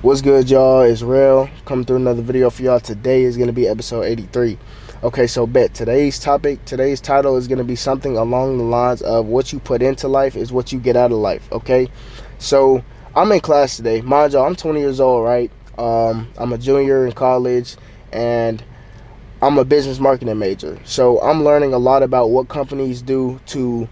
What's good, y'all? It's Real coming through another video for y'all. Today is going to be episode 83. Okay, so bet today's title is going to be something along the lines of what you put into life is what you get out of life. Okay, so I'm in class today. Mind y'all, I'm 20 years old, right? I'm a junior in college, and I'm a business marketing major. So I'm learning a lot about what companies do to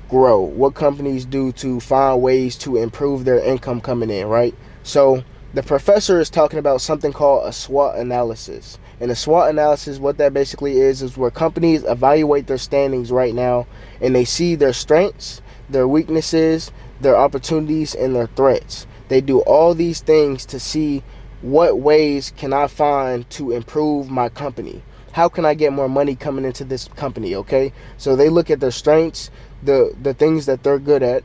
grow, what companies do to find ways to improve their income coming in, right? So the professor is talking about something called a SWOT analysis. And a SWOT analysis, what that basically is where companies evaluate their standings right now and they see their strengths, their weaknesses, their opportunities, and their threats. They do all these things to see what ways can I find to improve my company. How can I get more money coming into this company, okay? So they look at their strengths, the things that they're good at,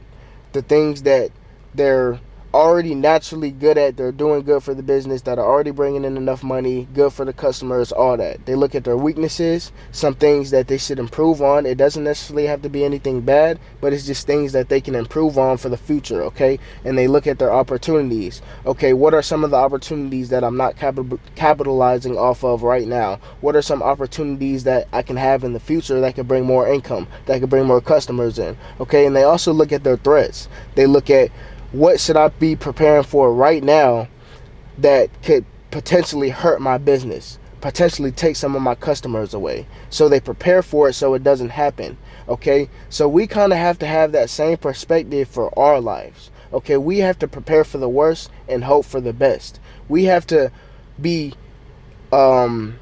the things that they're already naturally good at, they're doing good for the business, that are already bringing in enough money, good for the customers, all that. They look at their weaknesses, some things that they should improve on. It doesn't necessarily have to be anything bad, but it's just things that they can improve on for the future, okay? And they look at their opportunities. Okay, what are some of the opportunities that I'm not capitalizing off of right now? What are some opportunities that I can have in the future that could bring more income, that could bring more customers in? Okay, and they also look at their threats. They look at what should I be preparing for right now that could potentially hurt my business, potentially take some of my customers away. So they prepare for it so it doesn't happen. Okay, so we kind of have to have that same perspective for our lives. Okay, we have to prepare for the worst and hope for the best. We have to be um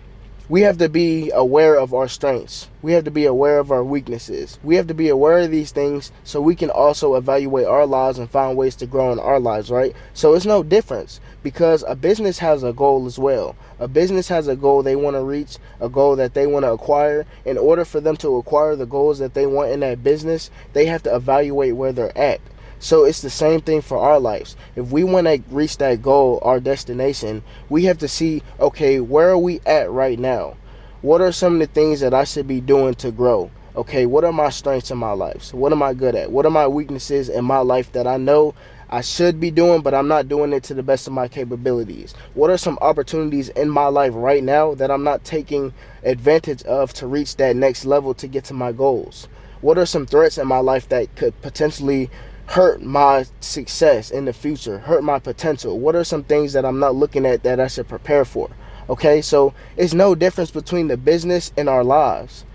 we have to be aware of our strengths. We have to be aware of our weaknesses. We have to be aware of these things so we can also evaluate our lives and find ways to grow in our lives, right? So it's no difference, because a business has a goal as well. A business has a goal they want to reach, a goal that they want to acquire. In order for them to acquire the goals that they want in that business, they have to evaluate where they're at. So it's the same thing for our lives. If we want to reach that goal, our destination, we have to see, okay, where are we at right now? What are some of the things that I should be doing to grow? Okay, what are my strengths in my life? So what am I good at? What are my weaknesses in my life that I know I should be doing, but I'm not doing it to the best of my capabilities? What are some opportunities in my life right now that I'm not taking advantage of to reach that next level to get to my goals? What are some threats in my life that could potentially hurt my success in the future, hurt my potential? What are some things that I'm not looking at that I should prepare for? Okay, so it's no difference between the business and our lives.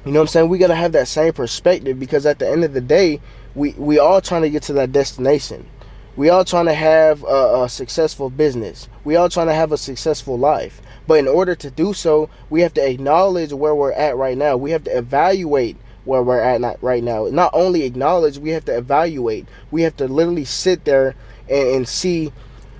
You know what I'm saying? We got to have that same perspective, because at the end of the day, we all trying to get to that destination. We all trying to have a successful business. We all trying to have a successful life. But in order to do so, we have to acknowledge where we're at right now. We have to evaluate where we're at right now. Not only acknowledge, we have to evaluate. We have to literally sit there and see,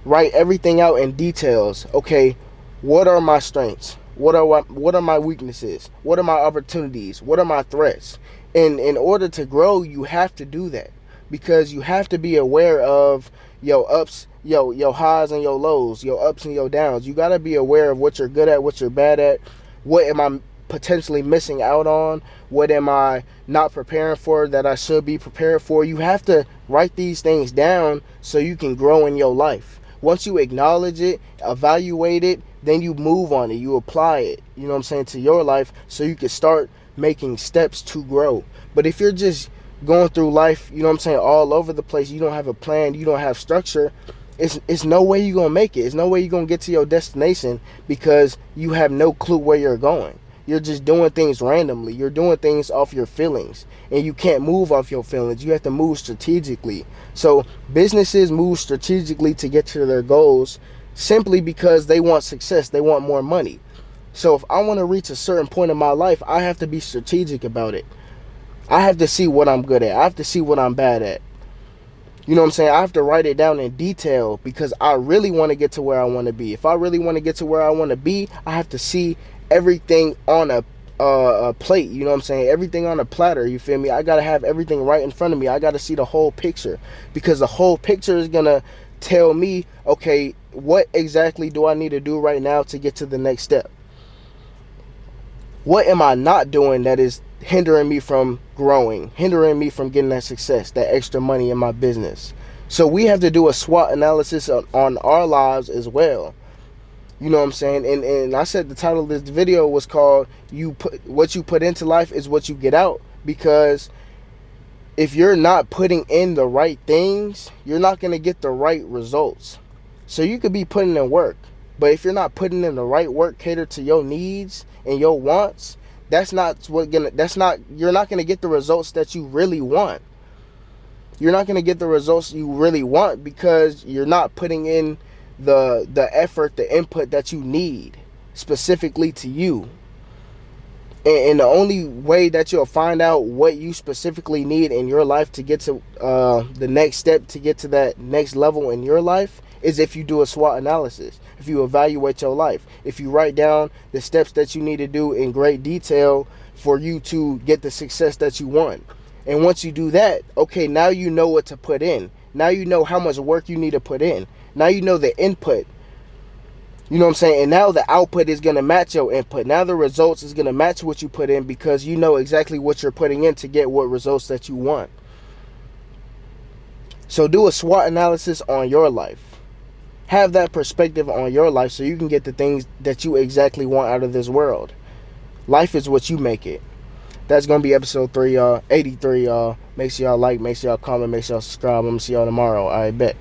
write everything out in details. Okay, what are my strengths? What are my weaknesses? What are my opportunities? What are my threats? And in order to grow, you have to do that, because you have to be aware of your ups, your highs and your lows, your ups and your downs. You got to be aware of what you're good at, what you're bad at. What am I potentially missing out on? What am I not preparing for that I should be prepared for? You have to write these things down so you can grow in your life. Once you acknowledge it, evaluate it, then you move on it, you apply it, you know what I'm saying, to your life, so you can start making steps to grow. But if you're just going through life, you know what I'm saying, all over the place, you don't have a plan, you don't have structure, it's no way you're going to make it. It's no way you're going to get to your destination, because you have no clue where you're going. You're just doing things randomly. You're doing things off your feelings, and you can't move off your feelings. You have to move strategically. So businesses move strategically to get to their goals, simply because they want success. They want more money. So if I want to reach a certain point in my life, I have to be strategic about it. I have to see what I'm good at. I have to see what I'm bad at. You know what I'm saying? I have to write it down in detail, because I really want to get to where I want to be. If I really want to get to where I want to be, I have to see everything on a plate. You know what I'm saying? Everything on a platter. You feel me? I got to have everything right in front of me. I got to see the whole picture, because the whole picture is going to tell me, okay, what exactly do I need to do right now to get to the next step? What am I not doing that is hindering me from growing, hindering me from getting that success, that extra money in my business? So we have to do a SWOT analysis on our lives as well. You know what I'm saying? And I said the title of this video was called what you put into life is what you get out. Because if you're not putting in the right things, you're not going to get the right results. So you could be putting in work, but if you're not putting in the right work catered to your needs and your wants, you're not going to get the results that you really want. You're not going to get the results you really want because you're not putting in the effort, the input that you need specifically to you. And the only way that you'll find out what you specifically need in your life to get to the next step, to get to that next level in your life, is if you do a SWOT analysis, if you evaluate your life, if you write down the steps that you need to do in great detail for you to get the success that you want. And once you do that, okay, now you know what to put in. Now you know how much work you need to put in. Now you know the input. You know what I'm saying? And now the output is going to match your input. Now the results is going to match what you put in because you know exactly what you're putting in to get what results that you want. So do a SWOT analysis on your life. Have that perspective on your life so you can get the things that you exactly want out of this world. Life is what you make it. That's going to be episode 3, y'all. 83, y'all. Make sure y'all like, make sure y'all comment, make sure y'all subscribe. I'm going to see y'all tomorrow. I bet.